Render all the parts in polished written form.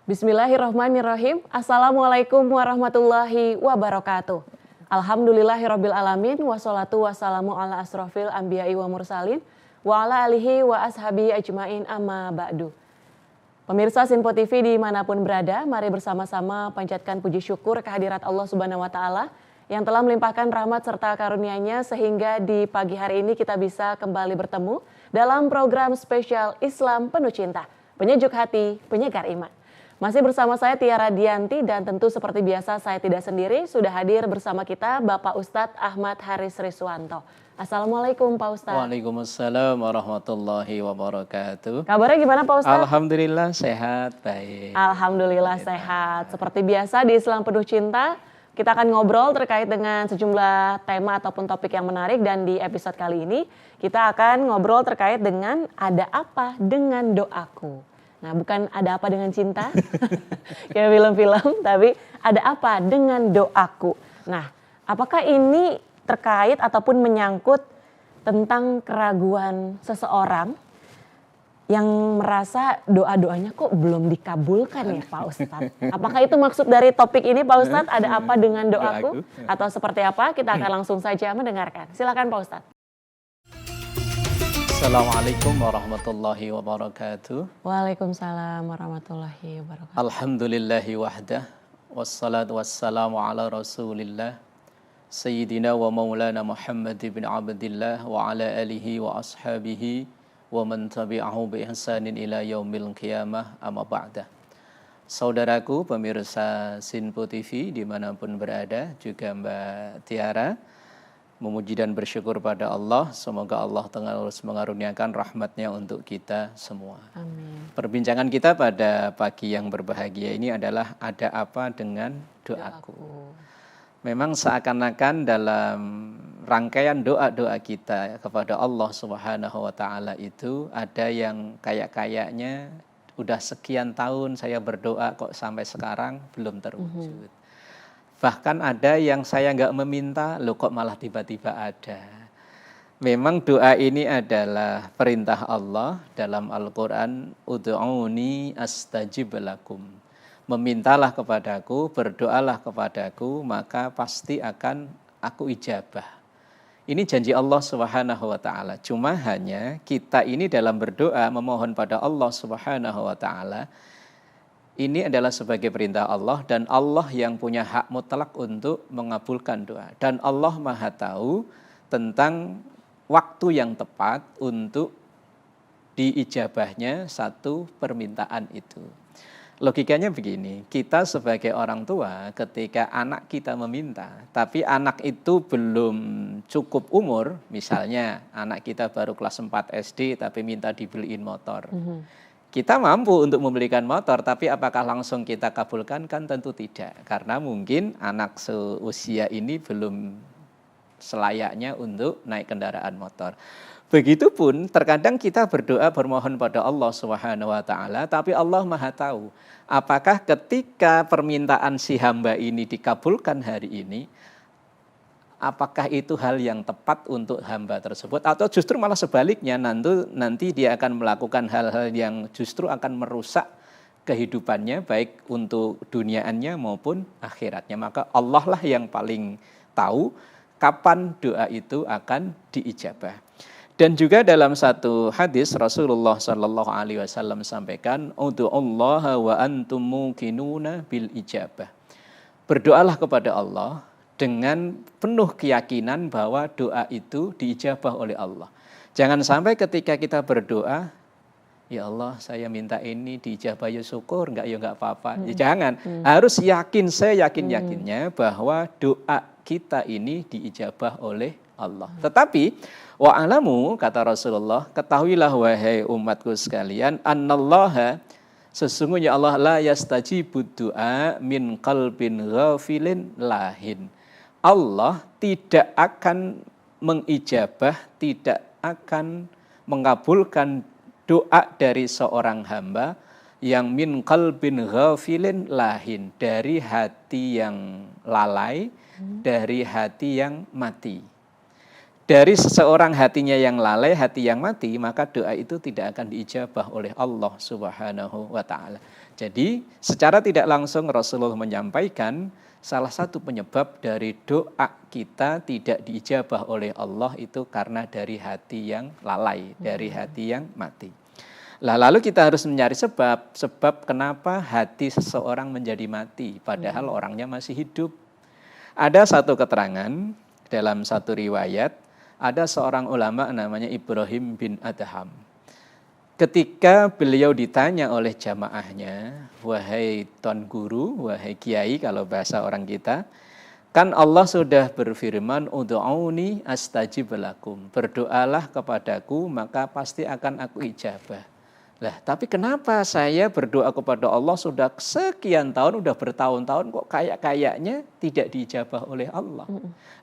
Bismillahirrahmanirrahim. Assalamualaikum warahmatullahi wabarakatuh. Alhamdulillahirabbil alamin wassalatu wassalamu ala asrofil anbiya'i wa mursalin wa ala alihi wa ashabihi ajmain amma ba'du. Pemirsa Sinpo TV dimanapun berada, mari bersama-sama panjatkan puji syukur kehadirat Allah Subhanahu wa Ta'ala yang telah melimpahkan rahmat serta karunia-Nya sehingga di pagi hari ini kita bisa kembali bertemu dalam program spesial Islam Penuh Cinta, penyejuk hati, penyegar iman. Masih bersama saya Tiara Dianti dan tentu seperti biasa saya tidak sendiri, sudah hadir bersama kita Bapak Ustadz Ahmad Haris Riswanto. Assalamualaikum Pak Ustadz. Waalaikumsalam warahmatullahi wabarakatuh. Kabarnya gimana Pak Ustadz? Alhamdulillah sehat, baik. Alhamdulillah sehat. Seperti biasa di Islam Penuh Cinta, kita akan ngobrol terkait dengan sejumlah tema ataupun topik yang menarik. Dan di episode kali ini kita akan ngobrol terkait dengan ada apa dengan doaku. Nah, bukan ada apa dengan cinta, kayak film-film, tapi ada apa dengan doaku. Nah, apakah ini terkait ataupun menyangkut tentang keraguan seseorang yang merasa doa-doanya kok belum dikabulkan ya Pak Ustadz? Apakah itu maksud dari topik ini Pak Ustadz, ada apa dengan doaku? Atau seperti apa? Kita akan langsung saja mendengarkan. Silakan Pak Ustadz. Assalamualaikum warahmatullahi wabarakatuh. Waalaikumsalam warahmatullahi wabarakatuh. Alhamdulillahi wahdah. Wassalatu wassalamu ala rasulillah. Sayyidina wa maulana Muhammad bin Abdillah wa ala alihi wa ashabihi wa man tabi'ahu bi ihsanin ila yaumil qiyamah amma ba'dah. Saudaraku pemirsa Sinpo TV dimanapun berada, juga Mbak Tiara, memuji dan bersyukur pada Allah. Semoga Allah terus mengaruniakan rahmatnya untuk kita semua. Amin. Perbincangan kita pada pagi yang berbahagia ini adalah ada apa dengan doaku. Memang seakan-akan dalam rangkaian doa-doa kita kepada Allah Subhanahu wa Ta'ala itu ada yang kayaknya udah sekian tahun saya berdoa kok sampai sekarang belum terwujud. Bahkan ada yang saya nggak meminta, loh kok malah tiba-tiba ada. Memang doa ini adalah perintah Allah dalam Al-Quran, Ud'uni astajib lakum. Memintalah kepadaku, berdoalah kepadaku, maka pasti akan aku ijabah. Ini janji Allah Subhanahu wa Ta'ala. Cuma hanya kita ini dalam berdoa memohon pada Allah Subhanahu wa Ta'ala, ini adalah sebagai perintah Allah dan Allah yang punya hak mutlak untuk mengabulkan doa. Dan Allah Maha tahu tentang waktu yang tepat untuk diijabahnya satu permintaan itu. Logikanya begini, kita sebagai orang tua ketika anak kita meminta, tapi anak itu belum cukup umur, misalnya anak kita baru kelas 4 SD tapi minta dibeliin motor. Kita mampu untuk membelikan motor, tapi apakah langsung kita kabulkan? Kan tentu tidak. Karena mungkin anak seusia ini belum selayaknya untuk naik kendaraan motor. Begitupun terkadang kita berdoa bermohon pada Allah Subhanahu wa Ta'ala, tapi Allah Maha tahu apakah ketika permintaan si hamba ini dikabulkan hari ini, apakah itu hal yang tepat untuk hamba tersebut, atau justru malah sebaliknya nanti dia akan melakukan hal-hal yang justru akan merusak kehidupannya baik untuk duniaannya maupun akhiratnya. Maka Allah lah yang paling tahu kapan doa itu akan diijabah. Dan juga dalam satu hadis Rasulullah Sallallahu Alaihi Wasallam sampaikan, Udu'ullaha wa antum muqinuna bil ijabah. Berdoalah kepada Allah dengan penuh keyakinan bahwa doa itu diijabah oleh Allah. Jangan sampai ketika kita berdoa, ya Allah saya minta ini diijabah, ya syukur, enggak ya enggak apa-apa. Ya jangan, harus yakin, saya yakin-yakinnya bahwa doa kita ini diijabah oleh Allah. Tetapi wa'alamu, kata Rasulullah, ketahuilah wahai umatku sekalian, annallaha, sesungguhnya Allah la yastajibud du'a min qalbin ghafilin lahin. Allah tidak akan mengijabah, tidak akan mengabulkan doa dari seorang hamba yang min qalbin ghafilin lahin, dari hati yang lalai, dari hati yang mati. dari seseorang hatinya yang lalai, hati yang mati, maka doa itu tidak akan diijabah oleh Allah Subhanahu wa taala. Jadi, secara tidak langsung Rasulullah menyampaikan salah satu penyebab dari doa kita tidak diijabah oleh Allah itu karena dari hati yang lalai, dari hati yang mati. Lalu kita harus mencari sebab kenapa hati seseorang menjadi mati, padahal orangnya masih hidup. Ada satu keterangan dalam satu riwayat, ada seorang ulama namanya Ibrahim bin Adham. Ketika beliau ditanya oleh jamaahnya, wahai tuan guru, wahai kiai kalau bahasa orang kita, kan Allah sudah berfirman, ud'auni astajib lakum, berdoalah kepadaku maka pasti akan aku ijabah. Lah, tapi kenapa saya berdoa kepada Allah sudah sekian tahun, udah bertahun-tahun kok kayaknya tidak diijabah oleh Allah.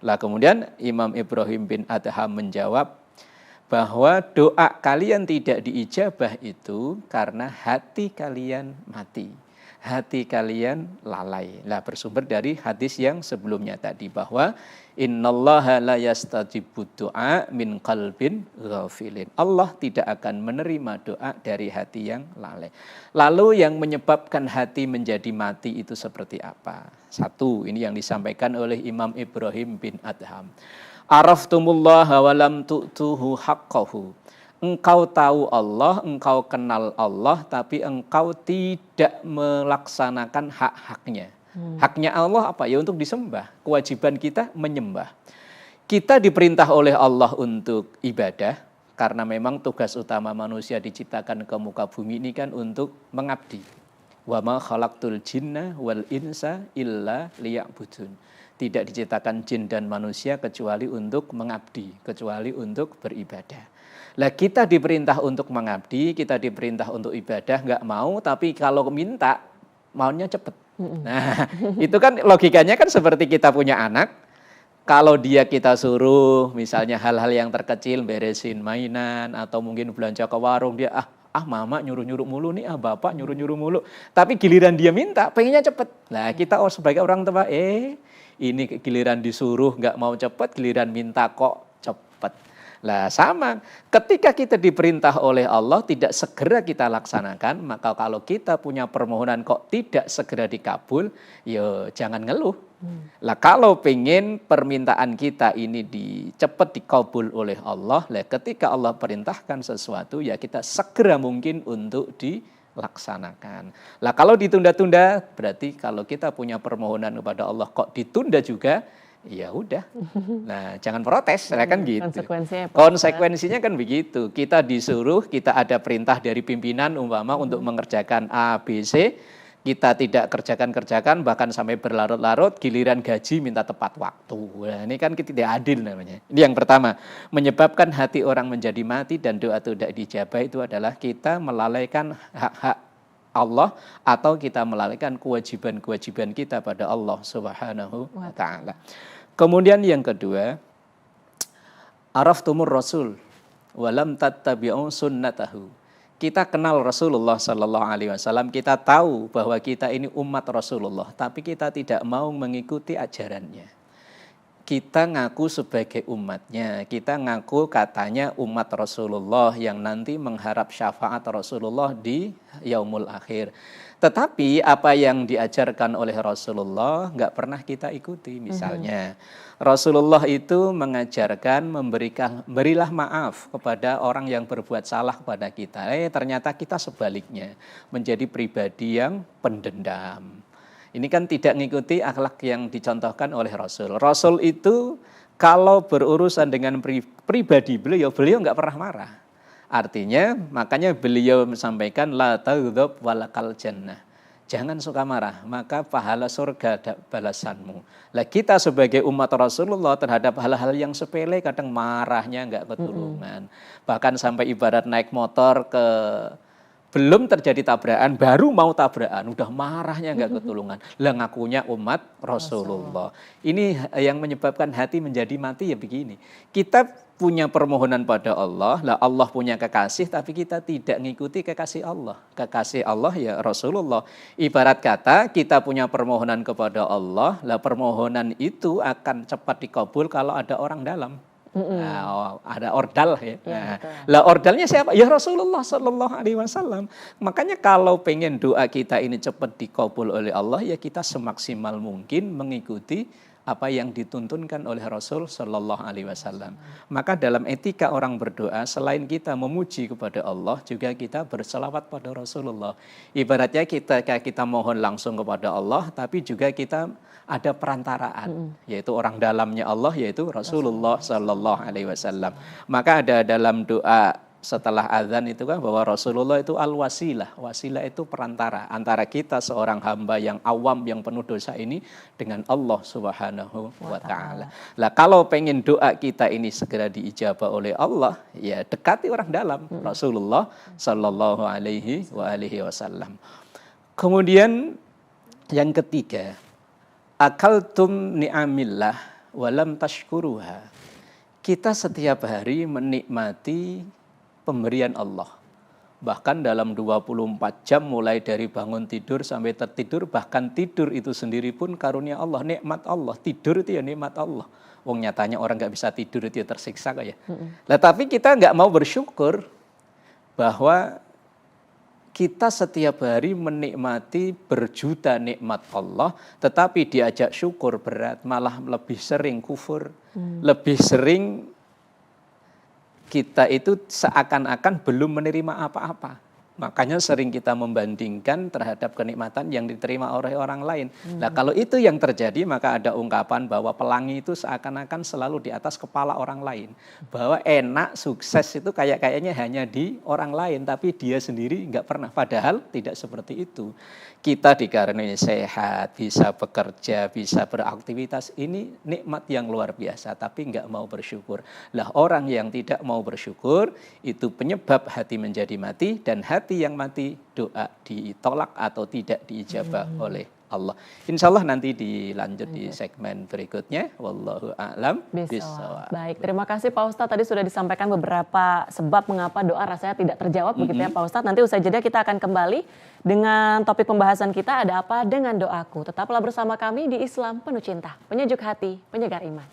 Lah kemudian Imam Ibrahim bin Adham menjawab bahwa doa kalian tidak diijabah itu karena hati kalian mati. Hati kalian lalai. Lah bersumber dari hadis yang sebelumnya tadi bahwa innallaha la yastajibu du'a min qalbin ghafilin. Allah tidak akan menerima doa dari hati yang lalai. Lalu yang menyebabkan hati menjadi mati itu seperti apa? Satu, ini yang disampaikan oleh Imam Ibrahim bin Adham. Araftumullaha wa lam tu'tuhu haqqahu. Engkau tahu Allah, engkau kenal Allah, tapi engkau tidak melaksanakan hak-haknya. Haknya Allah apa? Ya untuk disembah. Kewajiban kita menyembah. Kita diperintah oleh Allah untuk ibadah, karena memang tugas utama manusia diciptakan ke muka bumi ini kan untuk mengabdi. Wa ma khalaqtul jinna wal insa illa liya'budun. Tidak diciptakan jin dan manusia kecuali untuk mengabdi, kecuali untuk beribadah. Lah kita diperintah untuk mengabdi, kita diperintah untuk ibadah, nggak mau, tapi kalau minta, maunya cepet. Nah, itu kan logikanya kan seperti kita punya anak, kalau dia kita suruh misalnya hal-hal yang terkecil, beresin mainan, atau mungkin belanja ke warung, dia mama nyuruh-nyuruh mulu nih, bapak nyuruh-nyuruh mulu. Tapi giliran dia minta, pengennya cepet. Nah kita sebagai orang tua, ini giliran disuruh nggak mau cepet, giliran minta kok cepet. Lah sama, ketika kita diperintah oleh Allah tidak segera kita laksanakan, maka kalau kita punya permohonan kok tidak segera dikabul, ya jangan ngeluh. Lah kalau pengen permintaan kita ini cepat dikabul oleh Allah, lah ketika Allah perintahkan sesuatu ya kita segera mungkin untuk dilaksanakan. Lah kalau ditunda-tunda berarti kalau kita punya permohonan kepada Allah kok ditunda juga, ya udah. Nah, jangan protes, kan gitu. Konsekuensinya kan begitu. Kita disuruh, kita ada perintah dari pimpinan umpama untuk mengerjakan A, B, C. Kita tidak kerjakan, bahkan sampai berlarut-larut, giliran gaji minta tepat waktu. Nah, ini kan tidak adil namanya. Ini yang pertama, menyebabkan hati orang menjadi mati dan doa tidak dijabah itu adalah kita melalaikan hak-hak Allah atau kita melalaikan kewajiban-kewajiban kita pada Allah Subhanahu wa taala. Kemudian yang kedua, araftumur rasul wa lam tattabi'u sunnatahu. Kita kenal Rasulullah sallallahu alaihi wasallam, kita tahu bahwa kita ini umat Rasulullah, tapi kita tidak mau mengikuti ajarannya. Kita ngaku sebagai umatnya, kita ngaku katanya umat Rasulullah yang nanti mengharap syafaat Rasulullah di yaumul akhir. Tetapi apa yang diajarkan oleh Rasulullah nggak pernah kita ikuti. Misalnya Rasulullah itu mengajarkan berilah maaf kepada orang yang berbuat salah kepada kita. Ternyata kita sebaliknya menjadi pribadi yang pendendam. Ini kan tidak mengikuti akhlak yang dicontohkan oleh Rasul. Rasul itu kalau berurusan dengan pribadi beliau nggak pernah marah. Artinya makanya beliau menyampaikan la taghdab walakal jannah. Jangan suka marah, maka pahala surga balasanmu. Lah kita sebagai umat Rasulullah terhadap hal-hal yang sepele kadang marahnya nggak ketulungan. Bahkan sampai ibarat naik motor belum terjadi tabrakan, baru mau tabrakan, udah marahnya nggak ketulungan. Lah ngakunya umat Rasulullah. Ini yang menyebabkan hati menjadi mati ya begini. Kita punya permohonan pada Allah, lah Allah punya kekasih, tapi kita tidak mengikuti kekasih Allah. Kekasih Allah ya Rasulullah. Ibarat kata kita punya permohonan kepada Allah, lah permohonan itu akan cepat dikabul kalau ada orang dalam. Ada ordal ya. Ya, Nah, betul. lah ordalnya siapa? Ya Rasulullah Shallallahu Alaihi Wasallam. Makanya kalau pengen doa kita ini cepat dikabul oleh Allah, ya kita semaksimal mungkin mengikuti apa yang dituntunkan oleh Rasul Shallallahu Alaihi Wasallam. Maka dalam etika orang berdoa, selain kita memuji kepada Allah, juga kita berselawat pada Rasulullah. Ibaratnya kita mohon langsung kepada Allah, tapi juga kita ada perantaraan, yaitu orang dalamnya Allah, yaitu Rasulullah Shallallahu Alaihi Wasallam. Maka ada dalam doa setelah azan itu kan bahwa Rasulullah itu al-wasilah. Wasilah itu perantara antara kita seorang hamba yang awam yang penuh dosa ini dengan Allah Subhanahu wa taala. Lah kalau pengen doa kita ini segera diijabah oleh Allah, ya dekati orang dalam Rasulullah Sallallahu Alaihi Wasallam. Kemudian yang ketiga, akaltum ni'amillah walam tashkuruha. Kita setiap hari menikmati pemberian Allah. Bahkan dalam 24 jam mulai dari bangun tidur sampai tertidur, bahkan tidur itu sendiri pun karunia Allah, nikmat Allah. Tidur itu ya nikmat Allah. Wong nyatanya orang nggak bisa tidur itu ya tersiksa kok ya. Nah, tapi kita nggak mau bersyukur bahwa kita setiap hari menikmati berjuta nikmat Allah, tetapi diajak syukur berat, malah lebih sering kufur, lebih sering kita itu seakan-akan belum menerima apa-apa. Makanya sering kita membandingkan terhadap kenikmatan yang diterima oleh orang lain. Nah, kalau itu yang terjadi, maka ada ungkapan bahwa pelangi itu seakan-akan selalu di atas kepala orang lain. Bahwa enak, sukses itu kayaknya hanya di orang lain, tapi dia sendiri nggak pernah. Padahal tidak seperti itu. Kita dikaruniai sehat, bisa bekerja, bisa beraktivitas. Ini nikmat yang luar biasa, tapi nggak mau bersyukur. Lah orang yang tidak mau bersyukur, itu penyebab hati menjadi mati, dan hati yang mati doa ditolak atau tidak diijabah oleh Allah. Insya Allah nanti dilanjut di segmen berikutnya. Wallahu a'lam bishawab. Baik, terima kasih Pak Ustadz. Tadi sudah disampaikan beberapa sebab mengapa doa rasanya tidak terjawab, begitu ya Pak Ustadz. Nanti usai jeda kita akan kembali dengan topik pembahasan kita, ada apa dengan doaku. Tetaplah bersama kami di Islam Penuh Cinta, penyejuk hati, penyegar iman.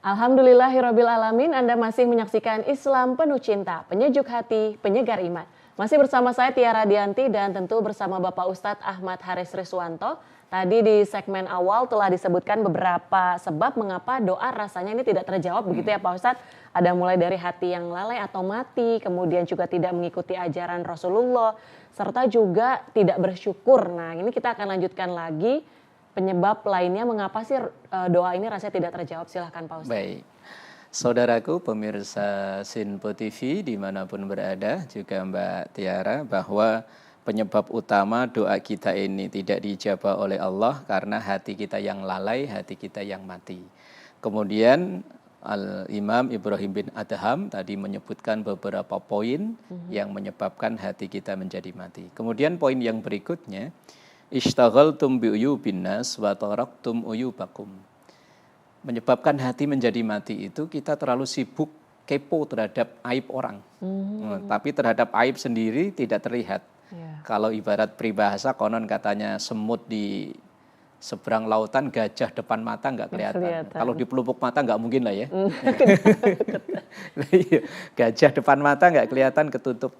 Alhamdulillahirabbil alamin, Anda masih menyaksikan Islam Penuh Cinta, penyejuk hati, penyegar iman. Masih bersama saya Tiara Dianti dan tentu bersama Bapak Ustadz Ahmad Haris Riswanto. Tadi di segmen awal telah disebutkan beberapa sebab mengapa doa rasanya ini tidak terjawab, begitu ya Pak Ustadz. Ada mulai dari hati yang lalai atau mati, kemudian juga tidak mengikuti ajaran Rasulullah, serta juga tidak bersyukur. Nah, ini kita akan lanjutkan lagi. Penyebab lainnya mengapa sih doa ini rasanya tidak terjawab? Silahkan Pak Ustadz. Baik, saudaraku pemirsa Sinpo TV dimanapun berada, juga Mbak Tiara, bahwa penyebab utama doa kita ini tidak diijabah oleh Allah karena hati kita yang lalai, hati kita yang mati. Kemudian Al-Imam Ibrahim bin Adham tadi menyebutkan beberapa poin yang menyebabkan hati kita menjadi mati. Kemudian poin yang berikutnya, ishtaghaltum bi uyubin nas wa taraktum uyubakum. Menyebabkan hati menjadi mati itu kita terlalu sibuk kepo terhadap aib orang. Tapi terhadap aib sendiri tidak terlihat. Kalau ibarat peribahasa konon katanya semut di seberang lautan, gajah depan mata nggak kelihatan. Kalau di pelupuk mata nggak mungkin lah ya. Gajah depan mata nggak kelihatan, ketutup.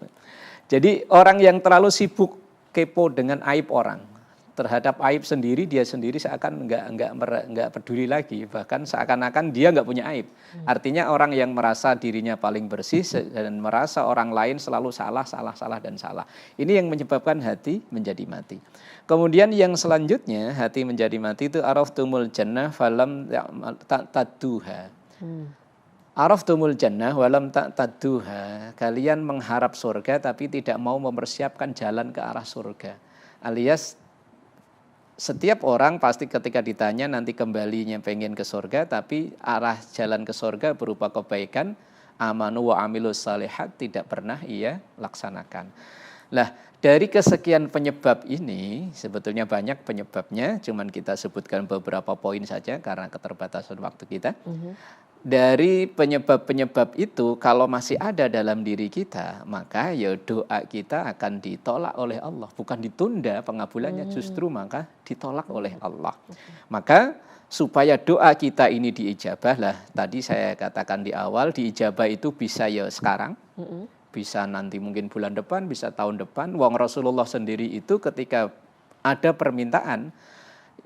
Jadi orang yang terlalu sibuk kepo dengan aib orang, terhadap aib sendiri, dia sendiri seakan nggak peduli lagi, bahkan seakan-akan dia nggak punya aib. Artinya orang yang merasa dirinya paling bersih dan merasa orang lain selalu salah. Ini yang menyebabkan hati menjadi mati. Kemudian yang selanjutnya, hati menjadi mati itu araftumul jannah falam ta'taduha. Araftumul jannah walam ta'taduha. Kalian mengharap surga tapi tidak mau mempersiapkan jalan ke arah surga. Alias setiap orang pasti ketika ditanya nanti kembalinya pengen ke surga, tapi arah jalan ke surga berupa kebaikan, amanu wa amilus salihat tidak pernah ia laksanakan. Lah, dari kesekian penyebab ini, sebetulnya banyak penyebabnya, cuman kita sebutkan beberapa poin saja karena keterbatasan waktu kita. Dari penyebab-penyebab itu, kalau masih ada dalam diri kita, maka ya doa kita akan ditolak oleh Allah. Bukan ditunda pengabulannya, justru maka ditolak oleh Allah. Maka supaya doa kita ini diijabah, lah tadi saya katakan di awal, diijabah itu bisa ya sekarang, bisa nanti mungkin bulan depan, bisa tahun depan. Wong Rasulullah sendiri itu ketika ada permintaan,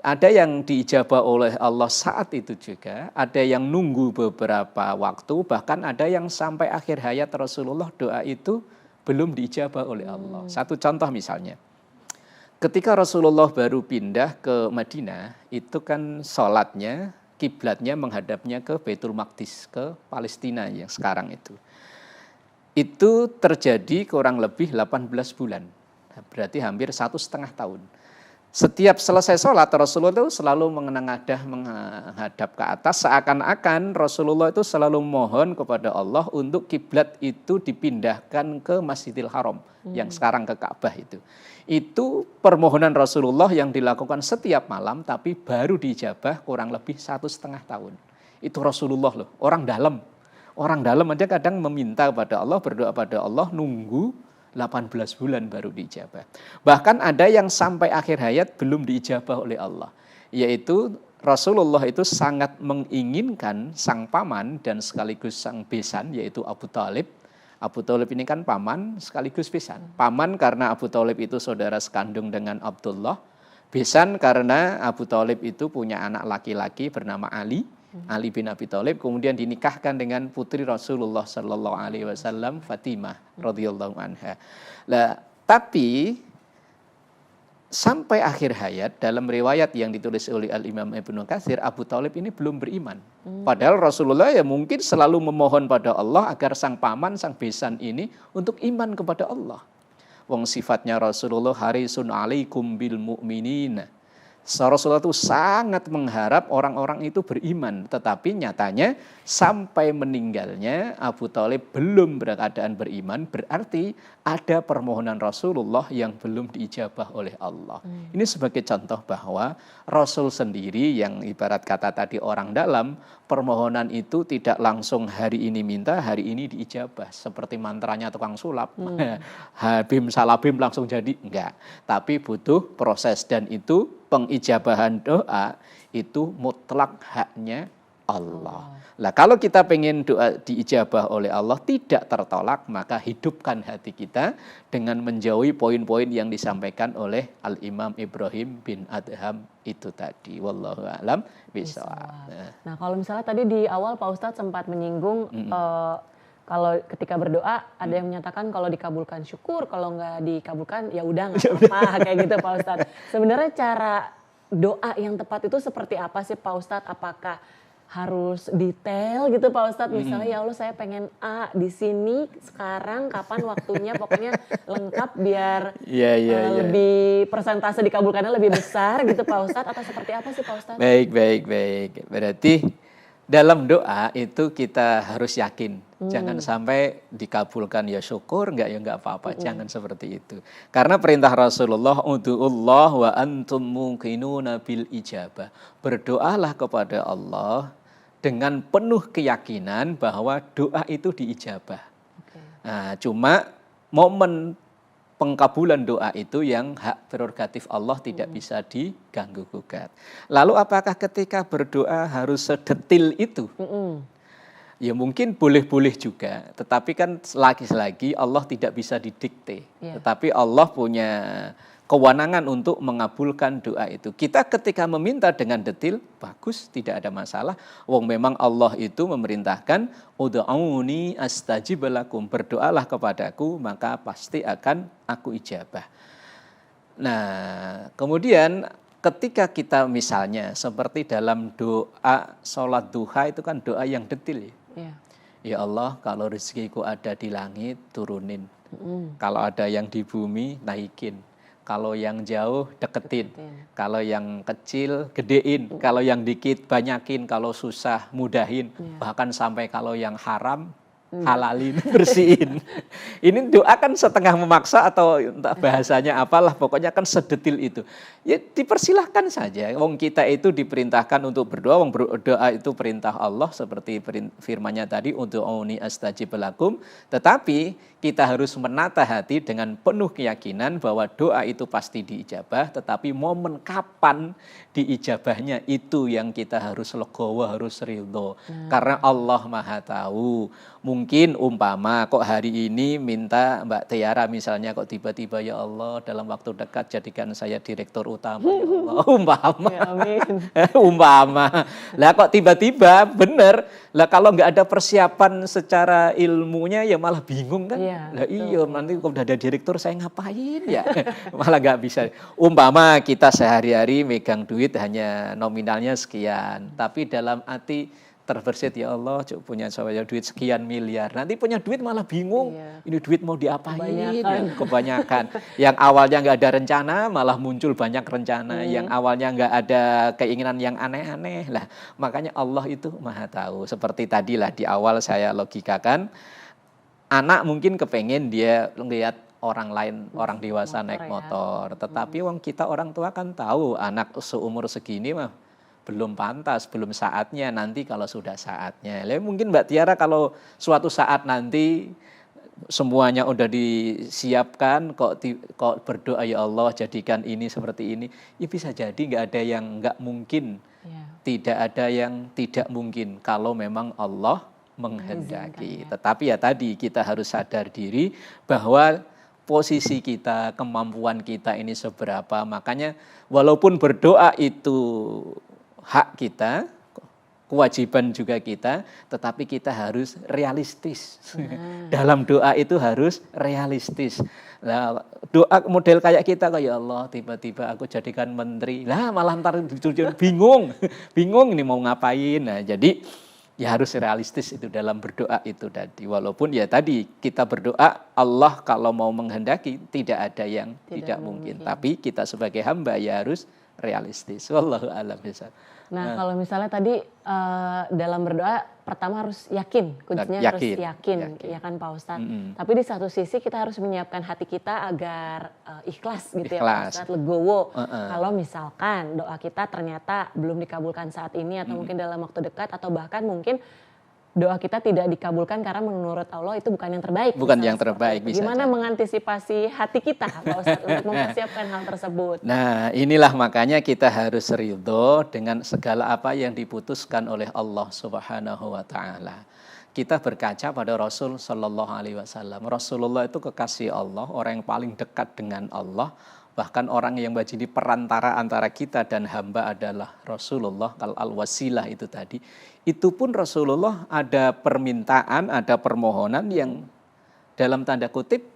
ada yang diijabah oleh Allah saat itu juga, ada yang nunggu beberapa waktu, bahkan ada yang sampai akhir hayat Rasulullah doa itu belum diijabah oleh Allah. Satu contoh misalnya, ketika Rasulullah baru pindah ke Madinah, itu kan sholatnya, kiblatnya menghadapnya ke Baitul Maqdis, ke Palestina yang sekarang itu. Itu terjadi kurang lebih 18 bulan, berarti hampir 1,5 tahun. Setiap selesai sholat, Rasulullah itu selalu menghadap ke atas, seakan-akan Rasulullah itu selalu mohon kepada Allah untuk kiblat itu dipindahkan ke Masjidil Haram, yang sekarang ke Ka'bah itu. Itu permohonan Rasulullah yang dilakukan setiap malam, tapi baru dijabah kurang lebih 1,5 tahun. Itu Rasulullah loh, orang dalam. Orang dalam aja kadang meminta kepada Allah, berdoa pada Allah, nunggu 18 bulan baru diijabah. Bahkan ada yang sampai akhir hayat belum diijabah oleh Allah. Yaitu Rasulullah itu sangat menginginkan sang paman dan sekaligus sang besan, yaitu Abu Thalib. Abu Thalib ini kan paman sekaligus besan. Paman karena Abu Thalib itu saudara sekandung dengan Abdullah. Besan karena Abu Thalib itu punya anak laki-laki bernama Ali. Ali bin Abi Thalib kemudian dinikahkan dengan putri Rasulullah Sallallahu Alaihi Wasallam, Fatimah radhiyallahu anha. Lah, tapi sampai akhir hayat dalam riwayat yang ditulis oleh Al-Imam Ibnu Katsir, Abu Thalib ini belum beriman. Padahal Rasulullah ya mungkin selalu memohon pada Allah agar sang paman, sang besan ini untuk iman kepada Allah. Wong sifatnya Rasulullah harisun alaikum bil mu'minin. Rasulullah itu sangat mengharap orang-orang itu beriman, tetapi nyatanya sampai meninggalnya Abu Thalib belum berkeadaan beriman, berarti ada permohonan Rasulullah yang belum diijabah oleh Allah. Ini sebagai contoh bahwa Rasul sendiri yang ibarat kata tadi orang dalam, permohonan itu tidak langsung hari ini minta, hari ini diijabah. Seperti mantranya tukang sulap, habim salabim langsung jadi, enggak. Tapi butuh proses dan itu pengijabahan doa itu mutlak haknya Allah. Lah kalau kita pengen doa diijabah oleh Allah tidak tertolak, maka hidupkan hati kita dengan menjauhi poin-poin yang disampaikan oleh Al-Imam Ibrahim bin Adham itu tadi. Wallahu a'lam bishawab. Nah, kalau misalnya tadi di awal Pak Ustadz sempat menyinggung kalau ketika berdoa ada yang menyatakan kalau dikabulkan syukur, kalau nggak dikabulkan ya udah nggak apa-apa kayak gitu Pak Ustadz. Sebenarnya cara doa yang tepat itu seperti apa sih Pak Ustadz? Apakah harus detail gitu Pak Ustadz? Misalnya ya Allah saya pengen A di sini sekarang kapan waktunya, pokoknya lengkap biar lebih persentase dikabulkannya lebih besar gitu Pak Ustadz, atau seperti apa sih Pak Ustadz? Baik. Berarti dalam doa itu kita harus yakin. Jangan sampai dikabulkan ya syukur, enggak apa-apa. Jangan seperti itu. Karena perintah Rasulullah, ud'ullah wa antum muqinuna bil ijabah. Berdoalah kepada Allah dengan penuh keyakinan bahwa doa itu diijabah. Nah, cuma momen pengkabulan doa itu yang hak prerogatif Allah tidak bisa diganggu gugat. Lalu apakah ketika berdoa harus sedetil itu? Ya mungkin boleh-boleh juga, tetapi kan lagi-lagi Allah tidak bisa didikte. Tetapi Allah punya kewenangan untuk mengabulkan doa itu. Kita ketika meminta dengan detil, bagus, tidak ada masalah. Wong memang Allah itu memerintahkan, ud'auni astajib lakum, berdoalah kepadaku, maka pasti akan aku ijabah. Nah, kemudian ketika kita misalnya seperti dalam doa sholat duha itu kan doa yang detil ya. Ya Allah, kalau rezekiku ada di langit turunin. Kalau ada yang di bumi naikin. Kalau yang jauh deketin. Kalau yang kecil gedein. Kalau yang dikit banyakin. Kalau susah mudahin. Bahkan sampai kalau yang haram halalin, bersihin. Ini doa kan setengah memaksa atau entah bahasanya apalah, pokoknya kan sedetil itu. Ya dipersilahkan saja. Wong kita itu diperintahkan untuk berdoa, wong berdoa itu perintah Allah seperti firman-Nya tadi untuk ud'uuni astajib lakum, tetapi kita harus menata hati dengan penuh keyakinan bahwa doa itu pasti diijabah, tetapi momen kapan diijabahnya itu yang kita harus legowo, harus ridho. Karena Allah Maha tahu. Mungkin umpama kok hari ini minta Mbak Tiara misalnya kok tiba-tiba ya Allah dalam waktu dekat jadikan saya direktur utama ya Allah. Umpama. Ya, amin. Umpama. Lah kok tiba-tiba bener. Lah kalau nggak ada persiapan secara ilmunya ya malah bingung kan. Iya, Lah iya nanti kalau udah ada direktur saya ngapain ya. Malah nggak bisa. Umpama kita sehari-hari megang duit hanya nominalnya sekian. Tapi dalam hati terbersit ya Allah punya saya duit sekian miliar, nanti punya duit malah bingung. Iya. Ini duit mau diapain Kebanyakan. ya, kebanyakan. Yang awalnya nggak ada rencana malah muncul banyak rencana, yang awalnya nggak ada keinginan yang aneh-aneh lah. Makanya Allah itu Maha tahu. Seperti tadi lah di awal saya logikakan, anak mungkin kepengen dia lihat orang lain, orang dewasa Motor naik ya. motor, tetapi wong kita orang tua kan tahu anak seumur segini mah belum pantas, belum saatnya, nanti kalau sudah saatnya. Lalu mungkin Mbak Tiara kalau suatu saat nanti semuanya udah disiapkan, kok berdoa ya Allah jadikan ini seperti ini, ya bisa jadi nggak ada yang nggak mungkin, Ya. tidak ada yang tidak mungkin kalau memang Allah menghendaki. Mengizinkan, ya. Tetapi ya tadi kita harus sadar diri bahwa posisi kita, kemampuan kita ini seberapa, makanya walaupun berdoa itu hak kita, kewajiban juga kita, tetapi kita harus realistis. Dalam doa itu harus realistis. Nah, doa model kayak kita, kayak Allah tiba-tiba aku jadikan menteri, lah malah ntar bingung, bingung ini mau ngapain. Nah, jadi ya harus realistis itu dalam berdoa itu tadi. Walaupun ya tadi kita berdoa Allah kalau mau menghendaki tidak ada yang tidak mungkin. Tapi kita sebagai hamba ya harus realistis. Wallahu a'lam bishawab. Nah, kalau misalnya tadi dalam berdoa pertama harus yakin, kuncinya harus yakin, ya kan Pak Ustadz. Tapi di satu sisi kita harus menyiapkan hati kita agar ikhlas gitu ya Pak Ustadz, legowo. Kalau misalkan doa kita ternyata belum dikabulkan saat ini atau mungkin dalam waktu dekat atau bahkan mungkin doa kita tidak dikabulkan karena menurut Allah itu bukan yang terbaik. Bukan yang terbaik. Bisa gimana mengantisipasi hati kita Pak Ustadz untuk mempersiapkan hal tersebut? Nah inilah makanya kita harus ridho dengan segala apa yang diputuskan oleh Allah Subhanahu wa Ta'ala. Kita berkaca pada Rasul Sallallahu Alaihi Wasallam. Rasulullah itu kekasih Allah, orang yang paling dekat dengan Allah. Bahkan orang yang menjadi perantara antara kita dan hamba adalah Rasulullah, al-wasilah itu tadi. Itu pun Rasulullah ada permintaan, ada permohonan yang dalam tanda kutip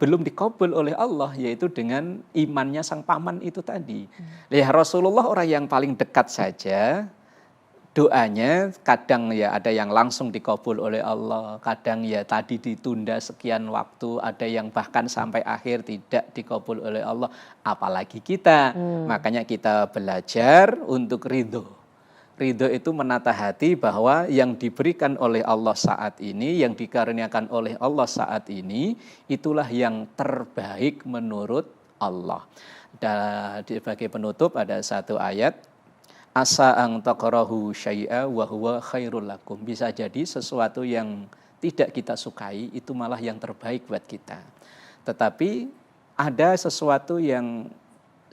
belum dikabul oleh Allah, yaitu dengan imannya sang paman itu tadi. Ya Rasulullah orang yang paling dekat saja, doanya kadang ya ada yang langsung dikabul oleh Allah, kadang ya tadi ditunda sekian waktu, ada yang bahkan sampai akhir tidak dikabul oleh Allah, apalagi kita. Makanya kita belajar untuk ridho. Ridho itu menata hati bahwa yang diberikan oleh Allah saat ini, yang dikaruniakan oleh Allah saat ini, itulah yang terbaik menurut Allah. Dan sebagai penutup ada satu ayat, asa ang takrahu syai'a wa huwa khairul lakum. Bisa jadi sesuatu yang tidak kita sukai itu malah yang terbaik buat kita. Tetapi ada sesuatu yang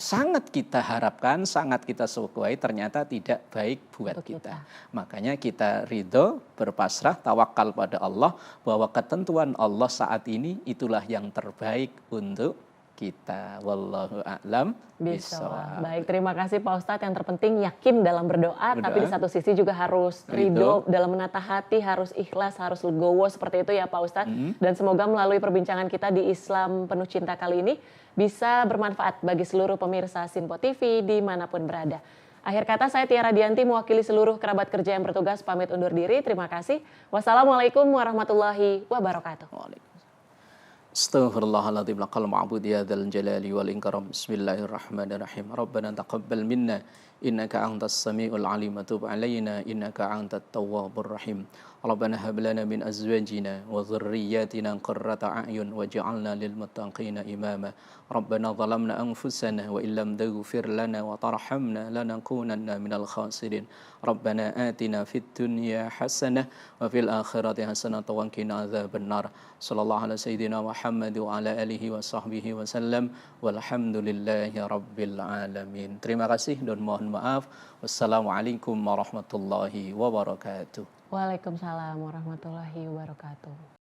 sangat kita harapkan, sangat kita sukai, ternyata tidak baik buat kita. Makanya kita ridho, berpasrah, tawakal pada Allah bahwa ketentuan Allah saat ini itulah yang terbaik untuk kita. Wallahu a'lam bishawab. Baik, terima kasih Pak Ustadz. Yang terpenting yakin dalam berdoa, tapi di satu sisi juga harus ridho dalam menata hati, harus ikhlas, harus legowo seperti itu ya Pak Ustadz. Dan semoga melalui perbincangan kita di Islam Penuh Cinta kali ini bisa bermanfaat bagi seluruh pemirsa Simpo TV dimanapun berada. Akhir kata saya Tiara Dianti mewakili seluruh kerabat kerja yang bertugas pamit undur diri. Terima kasih. Wassalamualaikum warahmatullahi wabarakatuh. Astaghfirullahaladzim laqal ma'bud ya dzal jalali wal ikram. Bismillahirrahmanirrahim. Rabbana taqabbal minna innaka antas samiul alim wa tub alaina innaka antat tawwabur rahim. Rabbana hab lana min azwajina wa dhurriyyatina qurrata a'yun waj'alna lil muttaqina imama. Rabbana zalamna anfusana wa illam taghfir lana wa tarhamna lanakunanna minal khasirin. Rabbana atina fid dunya hasanah wa fil akhirati hasanah wa qina adzabannar. Sallallahu ala sayyidina Muhammad wa ala alihi wa sahbihi wasallam. Walhamdulillahi rabbil alamin. Terima kasih dan mohon maaf. Wassalamualaikum warahmatullahi wabarakatuh. Waalaikumsalam warahmatullahi wabarakatuh.